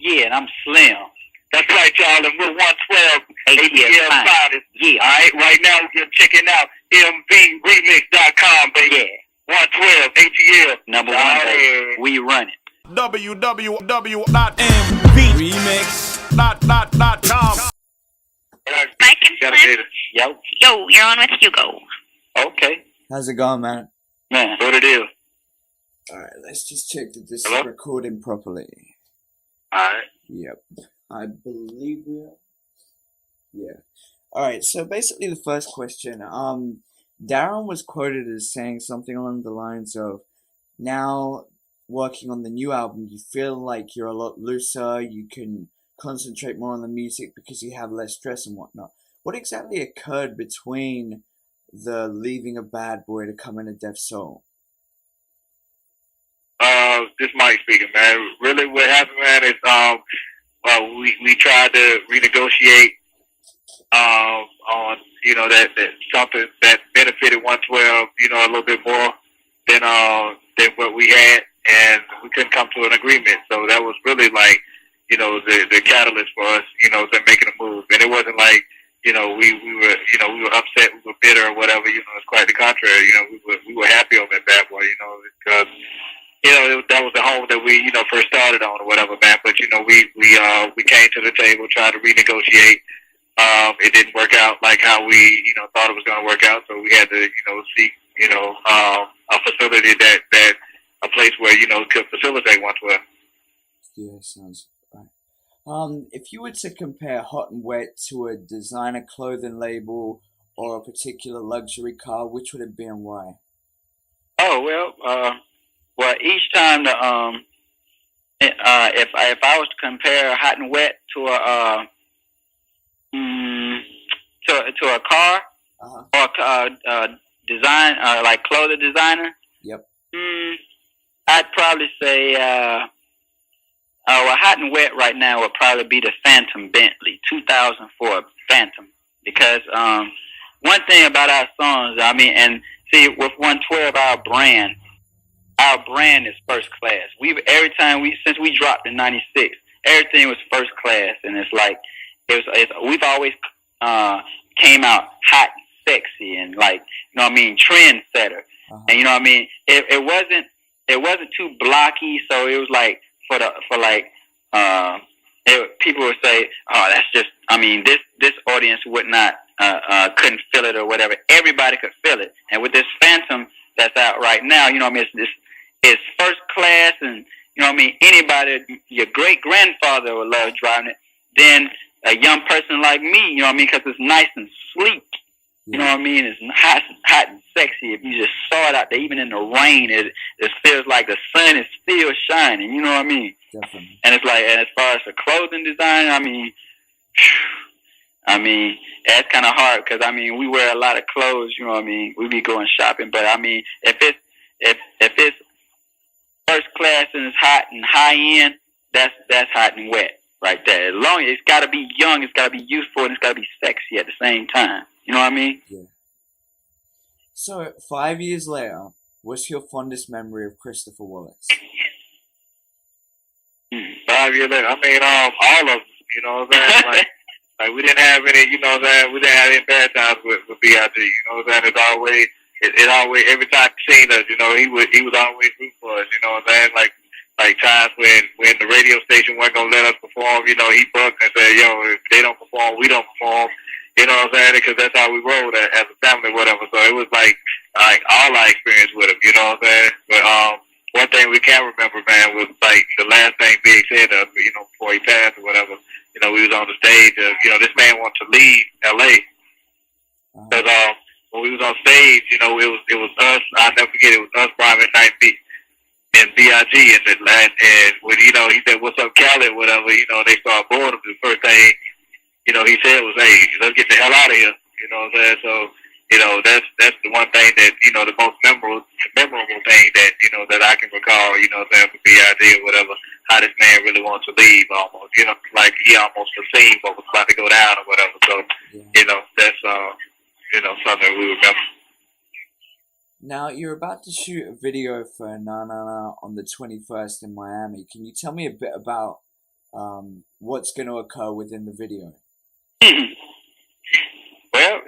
Yeah, and I'm slim. That's right, y'all. And we're 112 ATL Finest. Yeah. All right, right now you're checking out MVRemix.com, baby. Yeah. 112 ATL. Number one, baby. We run it. www.mvremix.com. Mike and Slim. Yo. Yo, you're on with Hugo. Okay. How's it going, man? Man. What it is? Alright, let's just check that this Hello? is recording properly. Alright. Yep. I believe we are. Yeah. Alright, so basically the first question, Darren was quoted as saying something along the lines of, now working on the new album, you feel like you're a lot looser, you can concentrate more on the music because you have less stress and whatnot. What exactly occurred between the leaving a Bad Boy to come in a Deaf Soul? This Mike speaking, man. Really what happened, man, is we tried to renegotiate on, you know, that something that benefited 112, you know, a little bit more than what we had, and we couldn't come to an agreement. So that was really like, you know, the catalyst for us, you know, to making a move. And it wasn't like, you know, we were upset, we were bitter or whatever, you know, it's quite the contrary. You know, we were happy over that Bad Boy, you know, because, you know, that was the home that we, you know, first started on or whatever, man. But, you know, we came to the table, tried to renegotiate. It didn't work out like how we, you know, thought it was going to work out. So we had to, you know, seek, you know, a facility that a place where, you know, could facilitate 112. Yeah, sounds right. If you were to compare Hot and Wet to a designer clothing label or a particular luxury car, which would it be and why? Oh, well, each time the if I was to compare Hot and Wet to a to a car or design like clothing designer. Yep. I'd probably say well, Hot and Wet right now would probably be the Phantom Bentley 2004 Phantom, because one thing about our songs, I mean, and see with 112 our brand is first class. Since we dropped in '96, everything was first class, and it's like we've always came out hot and sexy and, like, you know what I mean, trendsetter. And you know what I mean, it wasn't too blocky, so it was like people would say, oh, that's just, I mean, this audience would not couldn't feel it or whatever. Everybody could feel it, and with this Phantom that's out right now, you know what I mean, it's first class, and you know what I mean, anybody, your great grandfather would love driving it. Then a young person like me, you know what I mean, because it's nice and sleek. You know what I mean? It's hot and sexy. If you just saw it out there, even in the rain, it feels like the sun is still shining. You know what I mean? Definitely. And it's like, and as far as the clothing design, I mean, that's kind of hard because, I mean, we wear a lot of clothes. You know what I mean? We be going shopping, but I mean, if it's first class and it's hot and high end, that's Hot and Wet right there. As long as it's got to be young, it's got to be youthful, and it's got to be sexy at the same time. You know what I mean? Yeah. So, 5 years later, what's your fondest memory of Christopher Wallace? 5 years later, I mean, all of them, you know what I'm saying? Like we didn't have any, you know what I'm saying? We didn't have any bad times with B.I.G, you know what I'm saying? It always, every time he seen us, you know, he was always rooting for us, you know what I'm saying? Like times when the radio station wasn't gonna let us perform, you know, he bucked and said, yo, if they don't perform, we don't perform. You know what I'm saying? Because that's how we rolled as a family, whatever. So it was like all our experience with him. You know what I'm saying? But one thing we can remember, man, was like the last thing Big said to us, you know, before he passed or whatever. You know, we was on the stage. You know, this man wanted to leave L.A. Because when we was on stage, you know, it was us. I'll never forget. It was us, Brian McKnight, and B.I.G. And when, you know, he said, "What's up, Cali?" or whatever. You know, they started boring him. The first thing, you know, he said was, "Hey, let's get the hell out of here." You know what I'm saying? So, you know, that's the one thing that, you know, the most memorable thing that, you know, that I can recall, you know what I'm saying, for B.I.G. or whatever, how this man really wants to leave almost, you know, like he almost foreseen what was about to go down or whatever. So, you know, that's, you know, something we remember. Now, you're about to shoot a video for Na Na Na on the 21st in Miami. Can you tell me a bit about what's going to occur within the video? Well,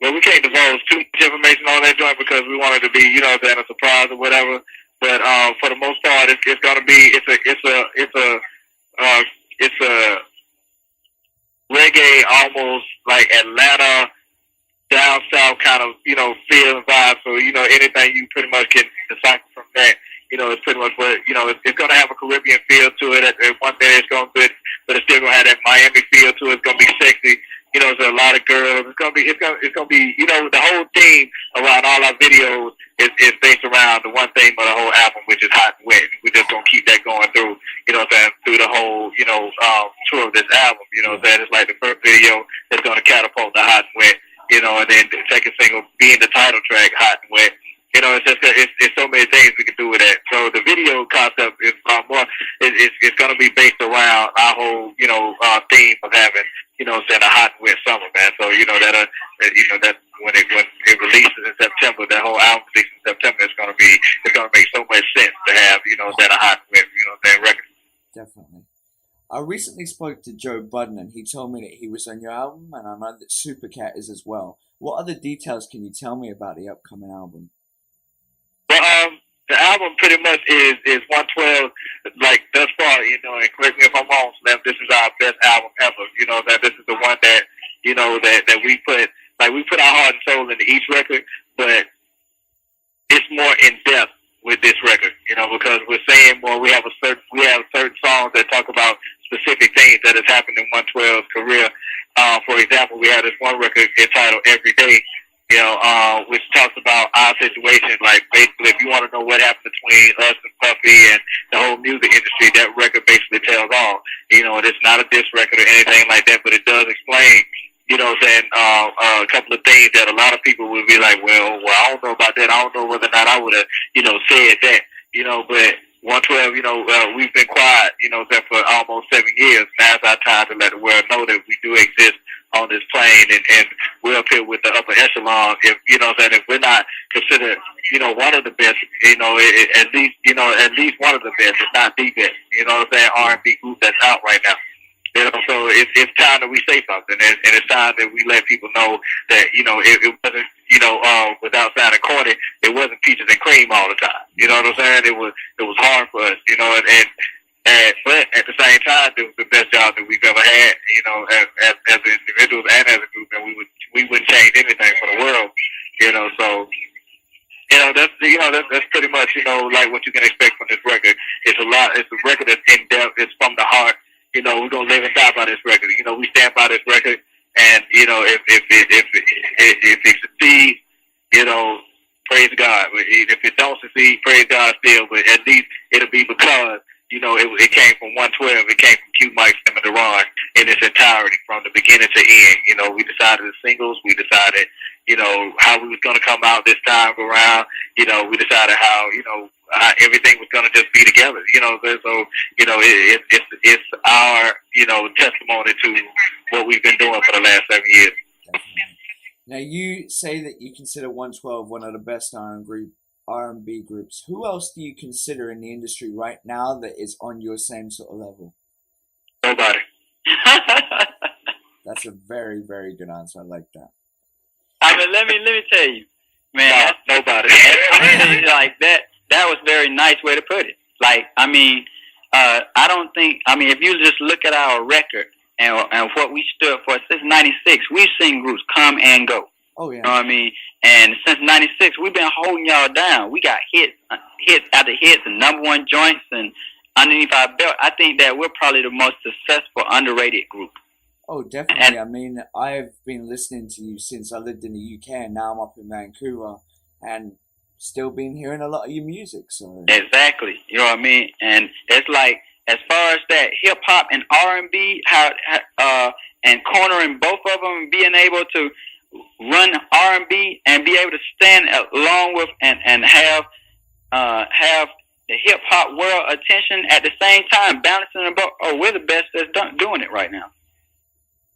well, we can't divulge too much information on that joint because we want it to be, you know, a surprise or whatever. But for the most part, it's gonna be it's a reggae, almost like Atlanta, down south kind of, you know, feel and vibe. So, you know, anything you pretty much can decipher from that, you know, it's pretty much what, you know, it's going to have a Caribbean feel to it. At one day it's going to be, but it's still going to have that Miami feel to it. It's going to be sexy. You know, there's a lot of girls. It's going to be, you know, the whole theme around all our videos is based around the one theme of the whole album, which is hot and wet. We're just going to keep that going through, you know what I'm saying, through the whole, you know, tour of this album. You know what I'm saying? It's like the first video that's going to catapult the hot and wet. You know, and then the second single being the title track, Hot and Wet. You know, it's so many things we can do with that. So the video concept is more, it's going to be based around our whole, you know, theme of having, you know, saying a hot and wet summer, man. So, you know, that when it releases in September, that whole album releases in September, it's going to make so much sense to have, you know, that a hot and wet, you know, that record. Definitely. I recently spoke to Joe Budden, and he told me that he was on your album, and I know that Supercat is as well. What other details can you tell me about the upcoming album? Well, the album pretty much is 112, like, thus far, you know, and correct me if I'm wrong, Slim, this is our best album ever. You know, that this is the one that, you know, that we put our heart and soul into each record, but it's more in depth with this record, you know, because we're saying more. We have certain songs that talk about specific things that has happened in 112's career. For example, we have this one record entitled Every Day, you know, which talks about our situation. Like, basically, if you want to know what happened between us and Puffy and the whole music industry, that record basically tells all. You know, it's not a diss record or anything like that, but it does explain, you know, saying a couple of things that a lot of people would be like, well, I don't know about that. I don't know whether or not I would have, you know, said that, you know, but 112, you know, we've been quiet, you know, for almost 7 years. Now it's our time to let the world know that we do exist on this plane, and we're up here with the upper echelon. If, you know, that if we're not considered, you know, one of the best, you know, at least one of the best, if not the best, you know what I'm saying, R&B group that's out right now. You know, so it's time that we say something, and it's time that we let people know that, you know, it wasn't, you know, without sounding corny, it wasn't peaches and cream all the time. You know what I'm saying? It was hard for us, you know, but at the same time, it was the best job that we've ever had, you know, as individuals and as a group, and we wouldn't change anything for the world, you know. So, that's pretty much, you know, like what you can expect from this record. It's a record that's in depth. It's from the heart. You know, we're gonna live and die by this record. You know, we stand by this record, and you know, if it succeeds, you know, praise God. If it don't succeed, praise God still. But at least it'll be because, you know, it came from 112. It came from Q, Mike, Sam, and Deron in its entirety, from the beginning to end. You know, we decided the singles. We decided, you know, how we was gonna come out this time around. You know, we decided how, you know, everything was going to just be together, you know. So, you know, it's our, you know, testimony to what we've been doing for the last 7 years. Now, you say that you consider 112 one of the best R&B groups. Who else do you consider in the industry right now that is on your same sort of level? Nobody. That's a very, very good answer. I like that. I mean, let me tell you, man. Nobody. Like that. That was a very nice way to put it. Like, I mean, if you just look at our record and what we stood for since 96, we've seen groups come and go. Oh, yeah. You know what I mean? And since 96, we've been holding y'all down. We got hits after hits and number one joints and underneath our belt. I think that we're probably the most successful, underrated group. Oh, definitely. I mean, I've been listening to you since I lived in the UK, and now I'm up in Vancouver, and still been hearing a lot of your music. So exactly, you know what I mean. And it's like, as far as that hip hop and R&B, and cornering both of them, and being able to run R&B and be able to stand along with and have the hip hop world attention at the same time, balancing them both. Oh, we're the best that's doing it right now.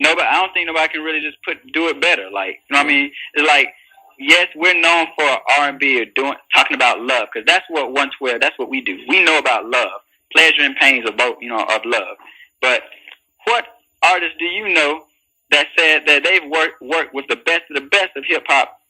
Nobody, I don't think nobody can really just do it better. Like, you know what I mean? It's like, yes, we're known for R&B or talking about love, because that's what 112, that's what we do. We know about love, pleasure and pains of both, you know, of love. But what artists do you know that said that they've worked with the best of hip hop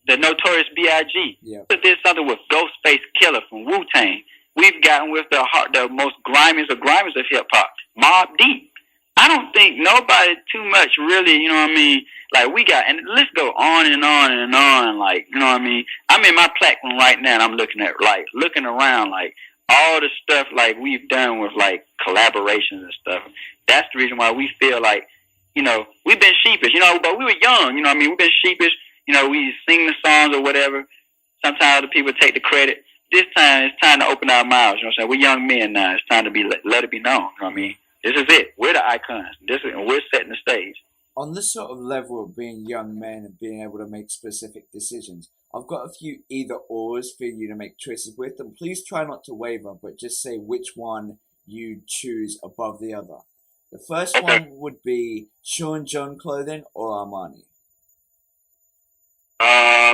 the Notorious B.I.G. Yeah. We did something with Ghostface Killer from Wu-Tang. We've gotten with the most grimiest of hip hop, Mobb Deep. I don't think nobody too much really, you know what I mean? Like we got, and let's go on and on and on, like, you know what I mean? I'm in my platform right now and I'm looking around, like, all the stuff, like, we've done with, like, collaborations and stuff. That's the reason why we feel like, you know, we've been sheepish, you know, but we were young, you know what I mean? We've been sheepish, you know, we sing the songs or whatever. Sometimes other people take the credit. This time, it's time to open our mouths, you know what I'm saying? We're young men now. It's time to let it be known, you know what I mean? This is it. We're the icons. And we're setting the stage. On this sort of level of being young men and being able to make specific decisions, I've got a few either-ors for you to make choices with, and please try not to waver, but just say which one you choose above the other. The first one would be Sean John clothing or Armani.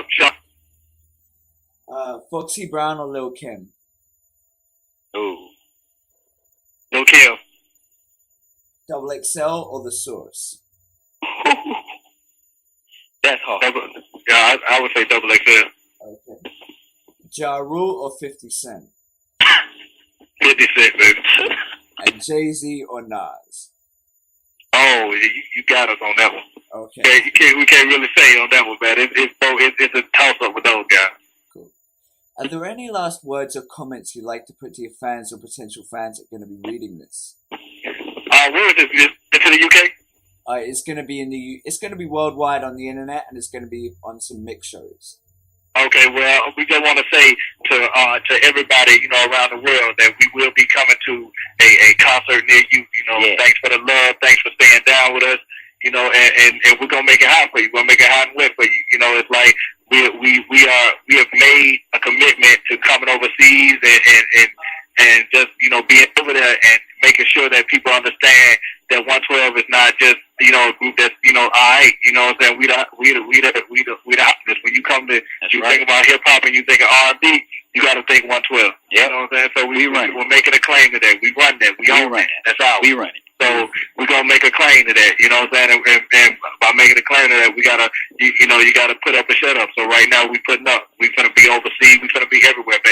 Sean. Foxy Brown or Lil Kim. Ooh. Lil Kim. Double XL or The Source. That's hard. Yeah, I would say Double XL. Okay. Ja Rule or 50 Cent. 50 Cent, baby. And Jay-Z or Nas. Oh, you got us on that one. Okay. We can't really say on that one, man. It's a toss-up with those guys. Cool. Are there any last words or comments you'd like to put to your fans or potential fans that are going to be reading this? Where is this? To the UK? It's going to be it's going to be worldwide on the internet, and it's going to be on some mix shows. Okay, well, we just want to say to everybody, you know, around the world that we will be coming to a concert near you. You know, Thanks for the love. Thanks for staying down with us. You know, and we're gonna make it hot for you. We're gonna make it hot and wet for you. You know, it's like we have made a commitment to coming overseas and just, you know, being over there and making sure that people understand that 112 is not just, you know, a group that's, you know, alright, you know what I'm saying? We the hottest. When you come to, think about hip hop and you think of R&B, you got to think 112. You know what I'm saying? So we're making a claim to that. We run that. We own that. That's ours. We run it. So we're gonna make a claim to that. You know what I'm saying? And by making a claim to that, we gotta, you gotta put up or shut up. So right now we putting up. We gonna be overseas. We gonna be everywhere, baby.